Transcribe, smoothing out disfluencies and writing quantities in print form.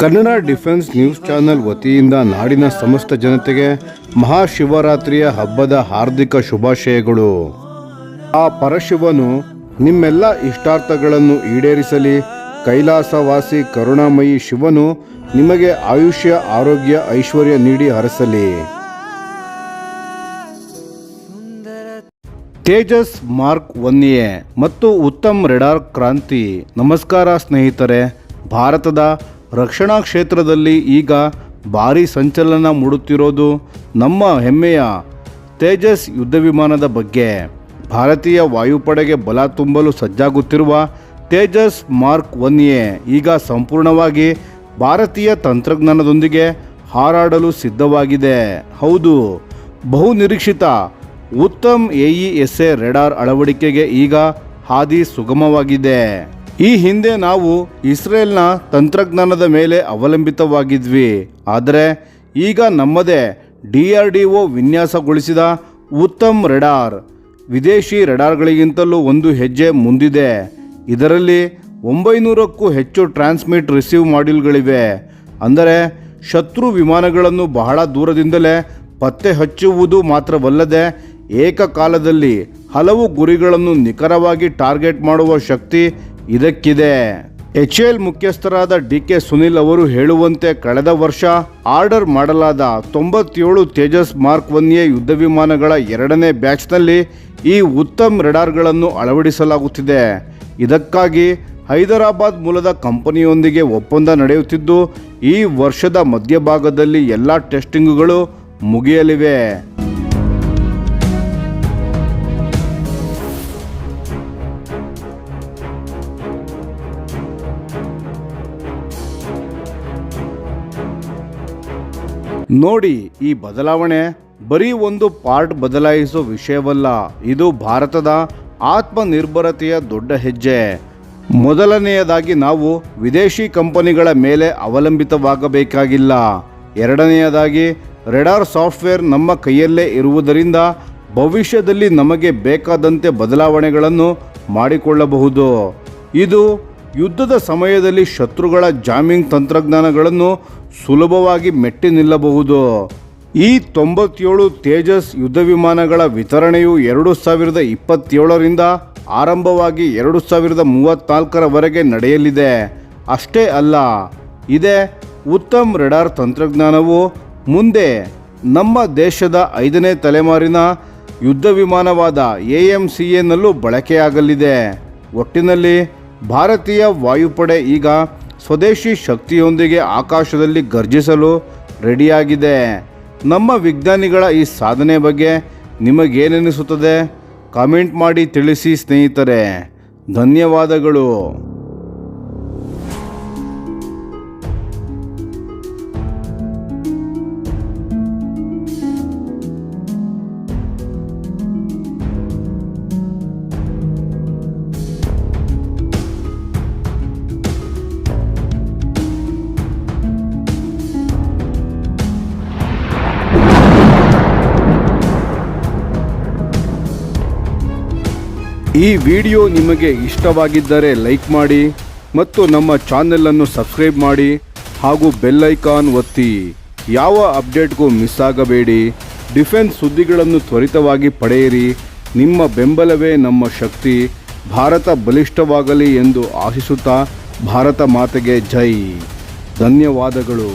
Kannada defence news channel ವತಿಯಿಂದ ನಾಡಿನ ಸಮಸ್ತ ಜನತೆಗೆ ಮಹಾಶಿವರಾತ್ರಿಯ ಹಬ್ಬದ ಹಾರ್ದಿಕ ಶುಭಾಶಯಗಳು. ಆ ಪರಶಿವನು ನಿಮ್ಮೆಲ್ಲ ಇಷ್ಟಾರ್ಥಗಳನ್ನು ಈಡೇರಿಸಲಿ. ಕೈಲಾಸವಾಸಿ ಕರುಣಾಮಯಿ ಶಿವನು ನಿಮಗೆ ಆಯುಷ್ಯ, ಆರೋಗ್ಯ, ಐಶ್ವರ್ಯ ನೀಡಿ ಹರಸಲಿ. ತೇಜಸ್ ಮಾರ್ಕ್ 1A ಮತ್ತು ಉತ್ತಮ್ ರೆಡಾರ್ ಕ್ರಾಂತಿ. ನಮಸ್ಕಾರ ಸ್ನೇಹಿತರೆ. ಭಾರತದ ರಕ್ಷಣಾ ಕ್ಷೇತ್ರದಲ್ಲಿ ಈಗ ಭಾರೀ ಸಂಚಲನ ಮೂಡುತ್ತಿರೋದು ನಮ್ಮ ಹೆಮ್ಮೆಯ ತೇಜಸ್ ಯುದ್ಧ ವಿಮಾನದ ಬಗ್ಗೆ. ಭಾರತೀಯ ವಾಯುಪಡೆಗೆ ಬಲ ತುಂಬಲು ಸಜ್ಜಾಗುತ್ತಿರುವ ತೇಜಸ್ ಮಾರ್ಕ್ 1A ಈಗ ಸಂಪೂರ್ಣವಾಗಿ ಭಾರತೀಯ ತಂತ್ರಜ್ಞಾನದೊಂದಿಗೆ ಹಾರಾಡಲು ಸಿದ್ಧವಾಗಿದೆ. ಹೌದು, ಬಹುನಿರೀಕ್ಷಿತ ಉತ್ತಮ್ AESA ರೆಡಾರ್ ಅಳವಡಿಕೆಗೆ ಈಗ ಹಾದಿ ಸುಗಮವಾಗಿದೆ. ಈ ಹಿಂದೆ ನಾವು ಇಸ್ರೇಲ್ನ ತಂತ್ರಜ್ಞಾನದ ಮೇಲೆ ಅವಲಂಬಿತವಾಗಿದ್ವಿ. ಆದರೆ ಈಗ ನಮ್ಮದೇ DRDO ವಿನ್ಯಾಸಗೊಳಿಸಿದ ಉತ್ತಮ್ ರೆಡಾರ್ ವಿದೇಶಿ ರೆಡಾರ್ಗಳಿಗಿಂತಲೂ ಒಂದು ಹೆಜ್ಜೆ ಮುಂದಿದೆ. ಇದರಲ್ಲಿ 900ಕ್ಕೂ ಹೆಚ್ಚು ಟ್ರಾನ್ಸ್ಮಿಟ್ ರಿಸೀವ್ ಮಾಡ್ಯೂಲ್ಗಳಿವೆ. ಅಂದರೆ ಶತ್ರು ವಿಮಾನಗಳನ್ನು ಬಹಳ ದೂರದಿಂದಲೇ ಪತ್ತೆ ಹಚ್ಚುವುದು ಮಾತ್ರವಲ್ಲದೆ ಏಕಕಾಲದಲ್ಲಿ ಹಲವು ಗುರಿಗಳನ್ನು ನಿಖರವಾಗಿ ಟಾರ್ಗೆಟ್ ಮಾಡುವ ಶಕ್ತಿ ಇದಕ್ಕಿದೆ. HAL ಮುಖ್ಯಸ್ಥರಾದ DK ಸುನಿಲ್ ಅವರು ಹೇಳುವಂತೆ ಕಳೆದ ವರ್ಷ ಆರ್ಡರ್ ಮಾಡಲಾದ 97 ತೇಜಸ್ ಮಾರ್ಕ್ 1A ಯುದ್ಧ ವಿಮಾನಗಳ 2ನೇ ಬ್ಯಾಚ್ನಲ್ಲಿ ಈ ಉತ್ತಮ್ ರೆಡಾರ್ಗಳನ್ನು ಅಳವಡಿಸಲಾಗುತ್ತಿದೆ. ಇದಕ್ಕಾಗಿ ಹೈದರಾಬಾದ್ ಮೂಲದ ಕಂಪನಿಯೊಂದಿಗೆ ಒಪ್ಪಂದ ನಡೆಯುತ್ತಿದ್ದು, ಈ ವರ್ಷದ ಮಧ್ಯಭಾಗದಲ್ಲಿ ಎಲ್ಲ ಟೆಸ್ಟಿಂಗ್ಗಳು ಮುಗಿಯಲಿವೆ. ನೋಡಿ, ಈ ಬದಲಾವಣೆ ಬರೀ ಒಂದು ಪಾರ್ಟ್ ಬದಲಾಯಿಸೋ ವಿಷಯವಲ್ಲ. ಇದು ಭಾರತದ ಆತ್ಮನಿರ್ಭರತೆಯ ದೊಡ್ಡ ಹೆಜ್ಜೆ. ಮೊದಲನೆಯದಾಗಿ ನಾವು ವಿದೇಶಿ ಕಂಪನಿಗಳ ಮೇಲೆ ಅವಲಂಬಿತವಾಗಬೇಕಾಗಿಲ್ಲ. ಎರಡನೆಯದಾಗಿ ರೆಡಾರ್ ಸಾಫ್ಟ್ವೇರ್ ನಮ್ಮ ಕೈಯಲ್ಲೇ ಇರುವುದರಿಂದ ಭವಿಷ್ಯದಲ್ಲಿ ನಮಗೆ ಬೇಕಾದಂತೆ ಬದಲಾವಣೆಗಳನ್ನು ಮಾಡಿಕೊಳ್ಳಬಹುದು. ಇದು ಯುದ್ಧದ ಸಮಯದಲ್ಲಿ ಶತ್ರುಗಳ ಜಾಮಿಂಗ್ ತಂತ್ರಜ್ಞಾನಗಳನ್ನು ಸುಲಭವಾಗಿ ಮೆಟ್ಟಿ ನಿಲ್ಲಬಹುದು. ಈ 97 ತೇಜಸ್ ಯುದ್ಧ ವಿಮಾನಗಳ ವಿತರಣೆಯು 2027ರಿಂದ ಆರಂಭವಾಗಿ 2034ರವರೆಗೆ ನಡೆಯಲಿದೆ. ಅಷ್ಟೇ ಅಲ್ಲ, ಇದೇ ಉತ್ತಮ್ ರೆಡಾರ್ ತಂತ್ರಜ್ಞಾನವು ಮುಂದೆ ನಮ್ಮ ದೇಶದ 5ನೇ ತಲೆಮಾರಿನ ಯುದ್ಧ ವಿಮಾನವಾದ AMCAನಲ್ಲೂ ಬಳಕೆಯಾಗಲಿದೆ. ಒಟ್ಟಿನಲ್ಲಿ ಭಾರತೀಯ ವಾಯುಪಡೆ ಈಗ ಸ್ವದೇಶಿ ಶಕ್ತಿಯೊಂದಿಗೆ ಆಕಾಶದಲ್ಲಿ ಗರ್ಜಿಸಲು ರೆಡಿಯಾಗಿದೆ. ನಮ್ಮ ವಿಜ್ಞಾನಿಗಳ ಈ ಸಾಧನೆ ಬಗ್ಗೆ ನಿಮಗೇನೆನಿಸುತ್ತದೆ? ಕಾಮೆಂಟ್ ಮಾಡಿ ತಿಳಿಸಿ ಸ್ನೇಹಿತರೆ. ಧನ್ಯವಾದಗಳು. ಈ ವಿಡಿಯೋ ನಿಮಗೆ ಇಷ್ಟವಾಗಿದ್ದರೆ ಲೈಕ್ ಮಾಡಿ ಮತ್ತು ನಮ್ಮ ಚಾನೆಲನ್ನು ಸಬ್ಸ್ಕ್ರೈಬ್ ಮಾಡಿ ಹಾಗೂ ಬೆಲ್ ಐಕಾನ್ ಒತ್ತಿ. ಯಾವ ಅಪ್ಡೇಟ್ಗೂ ಮಿಸ್ ಆಗಬೇಡಿ. ಡಿಫೆನ್ಸ್ ಸುದ್ದಿಗಳನ್ನು ತ್ವರಿತವಾಗಿ ಪಡೆಯಿರಿ. ನಿಮ್ಮ ಬೆಂಬಲವೇ ನಮ್ಮ ಶಕ್ತಿ. ಭಾರತ ಬಲಿಷ್ಠವಾಗಲಿ ಎಂದು ಆಶಿಸುತ್ತಾ ಭಾರತ ಮಾತೆಗೆ ಜೈ. ಧನ್ಯವಾದಗಳು.